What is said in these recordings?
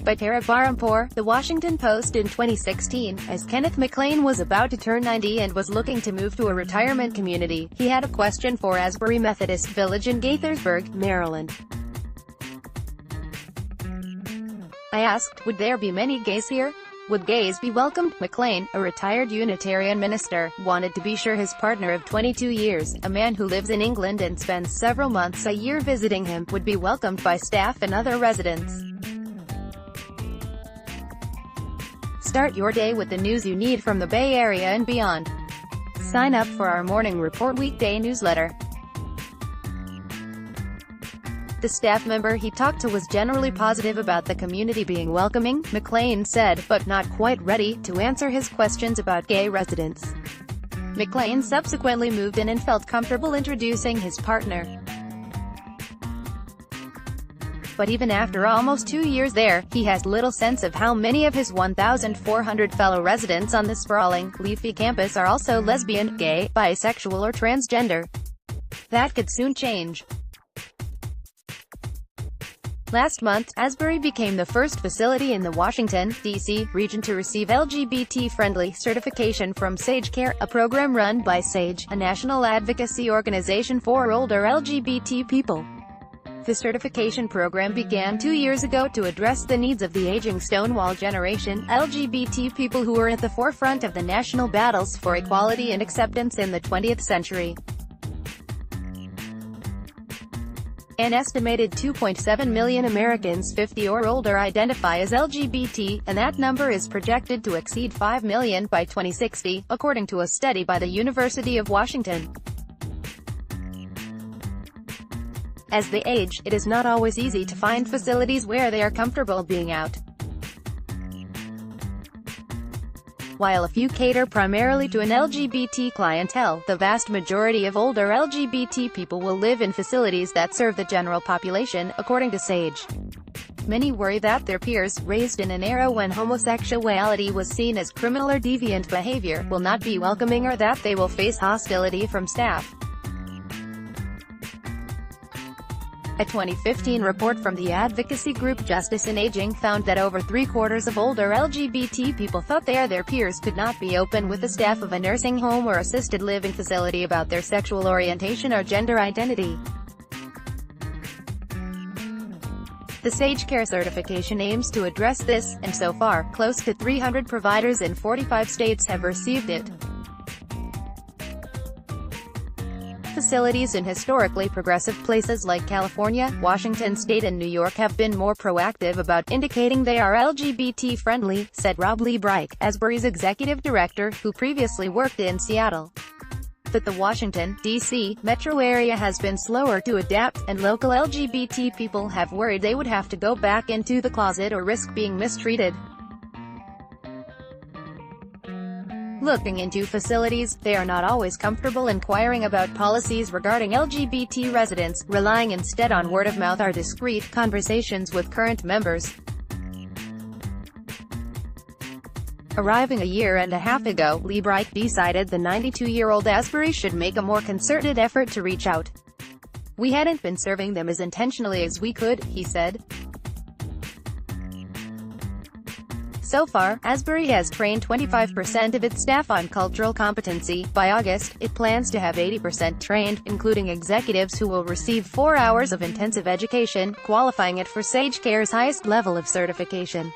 by Tara Bahrampour, The Washington Post in 2016. As Kenneth MacLean was about to turn 90 and was looking to move to a retirement community, he had a question for Asbury Methodist Village in Gaithersburg, Maryland. I asked, would there be many gays here? Would gays be welcomed? MacLean, a retired Unitarian minister, wanted to be sure his partner of 22 years, a man who lives in England and spends several months a year visiting him, would be welcomed by staff and other residents. Start your day with the news you need from the Bay Area and beyond. Sign up for our Morning Report weekday newsletter. The staff member he talked to was generally positive about the community being welcoming, MacLean said, but not quite ready to answer his questions about gay residents. MacLean subsequently moved in and felt comfortable introducing his partner. But even after almost 2 years there, he has little sense of how many of his 1,400 fellow residents on the sprawling, leafy campus are also lesbian, gay, bisexual or transgender. That could soon change. Last month, Asbury became the first facility in the Washington, D.C. region to receive LGBT-friendly certification from Sage Care, a program run by Sage, a national advocacy organization for older LGBT people. The certification program began 2 years ago to address the needs of the aging Stonewall generation, LGBT people who were at the forefront of the national battles for equality and acceptance in the 20th century. An estimated 2.7 million Americans 50 or older identify as LGBT, and that number is projected to exceed 5 million by 2060, according to a study by the University of Washington. As they age, it is not always easy to find facilities where they are comfortable being out. While a few cater primarily to an LGBT clientele, the vast majority of older LGBT people will live in facilities that serve the general population, according to Sage. Many worry that their peers, raised in an era when homosexuality was seen as criminal or deviant behavior, will not be welcoming or that they will face hostility from staff. A 2015 report from the advocacy group Justice in Aging found that over 3/4 of older LGBT people thought their peers could not be open with the staff of a nursing home or assisted living facility about their sexual orientation or gender identity. The Sage Care certification aims to address this, and so far, close to 300 providers in 45 states have received it. Facilities in historically progressive places like California, Washington State and New York have been more proactive about indicating they are LGBT-friendly, said Rob Lee Bright, Asbury's executive director, who previously worked in Seattle. But the Washington, D.C. metro area has been slower to adapt, and local LGBT people have worried they would have to go back into the closet or risk being mistreated. Looking into facilities, they are not always comfortable inquiring about policies regarding LGBT residents, relying instead on word-of-mouth or discreet conversations with current members. Arriving a year and a half ago, Lee Bright decided the 92-year-old Asbury should make a more concerted effort to reach out. We hadn't been serving them as intentionally as we could, he said. So far, Asbury has trained 25% of its staff on cultural competency. By August, it plans to have 80% trained, including executives who will receive 4 hours of intensive education, qualifying it for Sage Care's highest level of certification.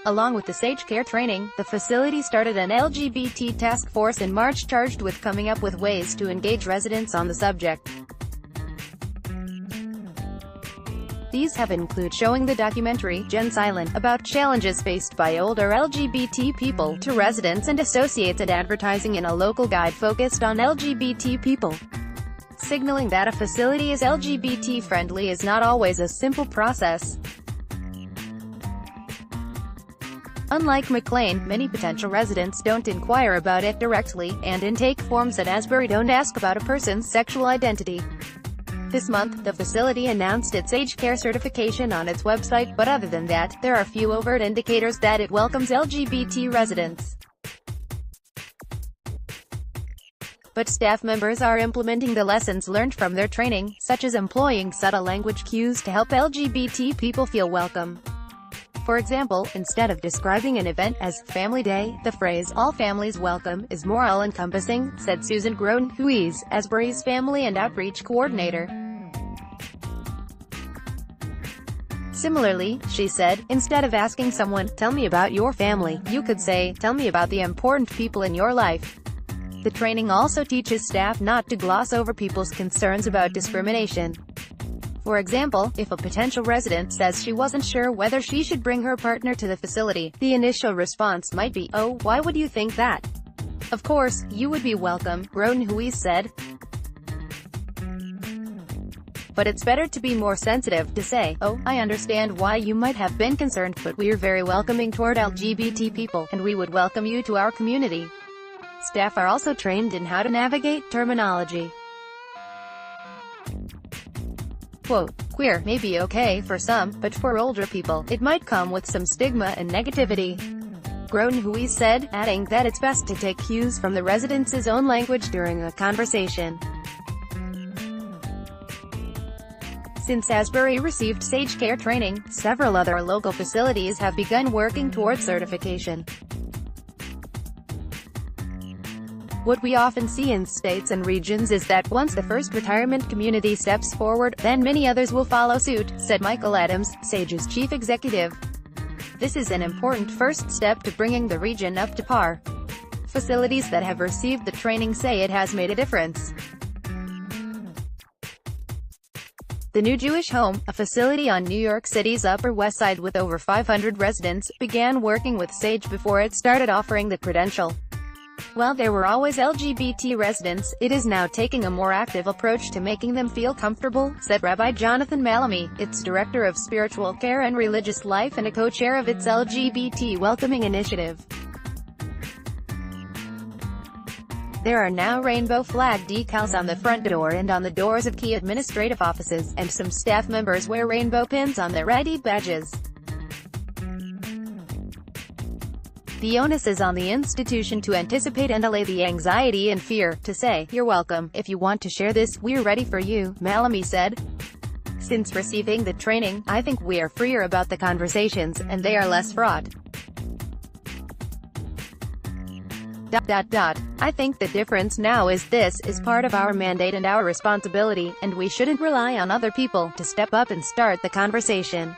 Along with the Sage Care training, the facility started an LGBT task force in March charged with coming up with ways to engage residents on the subject. These have included showing the documentary, Jen Silent, about challenges faced by older LGBT people, to residents and associates, and advertising in a local guide focused on LGBT people. Signaling that a facility is LGBT-friendly is not always a simple process. Unlike MacLean, many potential residents don't inquire about it directly, and intake forms at Asbury don't ask about a person's sexual identity. This month, the facility announced its Sage Care certification on its website, but other than that, there are few overt indicators that it welcomes LGBT residents. But staff members are implementing the lessons learned from their training, such as employing subtle language cues to help LGBT people feel welcome. For example, instead of describing an event as Family Day, the phrase "all families welcome" is more all-encompassing, said Susan Groen, who is Asbury's Family and Outreach Coordinator. Similarly, she said, instead of asking someone, "Tell me about your family," you could say, "Tell me about the important people in your life." The training also teaches staff not to gloss over people's concerns about discrimination. For example, if a potential resident says she wasn't sure whether she should bring her partner to the facility, the initial response might be, "Oh, why would you think that?" Of course, you would be welcome, Groen-Huys said. But it's better to be more sensitive, to say, "Oh, I understand why you might have been concerned, but we're very welcoming toward LGBT people, and we would welcome you to our community." Staff are also trained in how to navigate terminology. Quote, "Queer may be okay for some, but for older people, it might come with some stigma and negativity," Groen-Huys said, adding that it's best to take cues from the residents' own language during a conversation. Since Asbury received Sage Care training, several other local facilities have begun working towards certification. What we often see in states and regions is that once the first retirement community steps forward, then many others will follow suit, said Michael Adams, Sage's chief executive. This is an important first step to bringing the region up to par. Facilities that have received the training say it has made a difference. The New Jewish Home, a facility on New York City's Upper West Side with over 500 residents, began working with Sage before it started offering the credential. While there were always LGBT residents, it is now taking a more active approach to making them feel comfortable, said Rabbi Jonathan Malamy, its director of spiritual care and religious life and a co-chair of its LGBT Welcoming Initiative. There are now rainbow flag decals on the front door and on the doors of key administrative offices, and some staff members wear rainbow pins on their ID badges. The onus is on the institution to anticipate and allay the anxiety and fear, to say, "You're welcome, if you want to share this, we're ready for you," Malamy said. "Since receiving the training, I think we are freer about the conversations, and they are less fraught. I think the difference now is this is part of our mandate and our responsibility, and we shouldn't rely on other people to step up and start the conversation."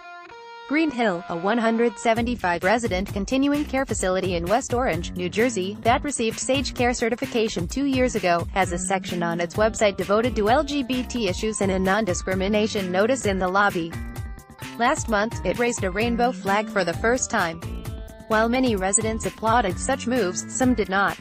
Green Hill, a 175-resident continuing care facility in West Orange, New Jersey, that received Sage Care certification 2 years ago, has a section on its website devoted to LGBT issues and a non-discrimination notice in the lobby. Last month, it raised a rainbow flag for the first time. While many residents applauded such moves, some did not.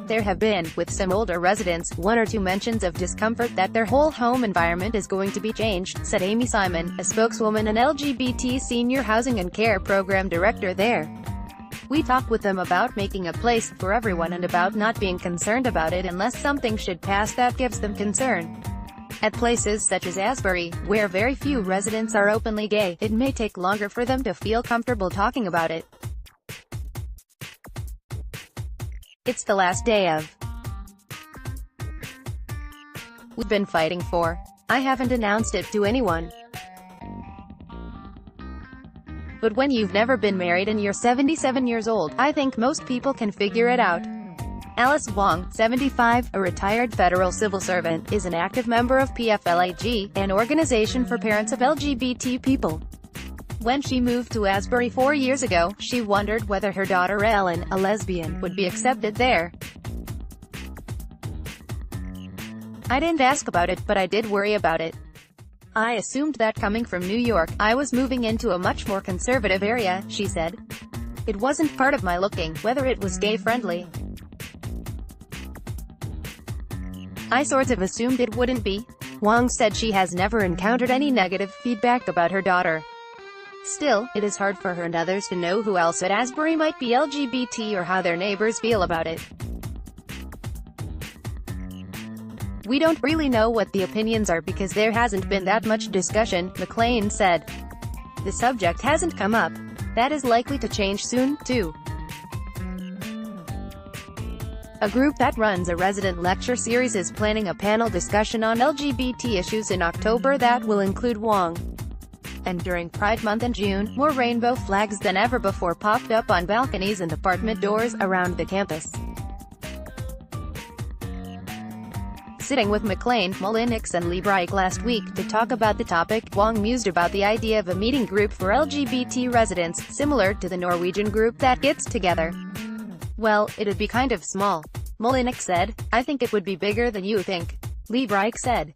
There have been, with some older residents, 1 or 2 mentions of discomfort that their whole home environment is going to be changed, said Amy Simon, a spokeswoman and LGBT Senior Housing and Care Program Director there. "We talk with them about making a place for everyone and about not being concerned about it unless something should pass that gives them concern. At places such as Asbury, where very few residents are openly gay, it may take longer for them to feel comfortable talking about it. It's the last day of we've been fighting for. I haven't announced it to anyone. But when you've never been married and you're 77 years old, I think most people can figure it out." Alice Wong, 75, a retired federal civil servant, is an active member of PFLAG, an organization for parents of LGBT people. When she moved to Asbury 4 years ago, she wondered whether her daughter Ellen, a lesbian, would be accepted there. "I didn't ask about it, but I did worry about it. I assumed that coming from New York, I was moving into a much more conservative area," she said. "It wasn't part of my looking, whether it was gay-friendly. I sort of assumed it wouldn't be." Wong said she has never encountered any negative feedback about her daughter. Still, it is hard for her and others to know who else at Asbury might be LGBT or how their neighbors feel about it. "We don't really know what the opinions are because there hasn't been that much discussion," MacLean said. "The subject hasn't come up. That is likely to change soon, too." A group that runs a resident lecture series is planning a panel discussion on LGBT issues in October that will include Wong. And during Pride Month in June, more rainbow flags than ever before popped up on balconies and apartment doors around the campus. Sitting with MacLean, Molinix and Liebrich last week to talk about the topic, Wong mused about the idea of a meeting group for LGBT residents, similar to the Norwegian group that gets together. "Well, it'd be kind of small," Molinix said. "I think it would be bigger than you think," Liebrich said.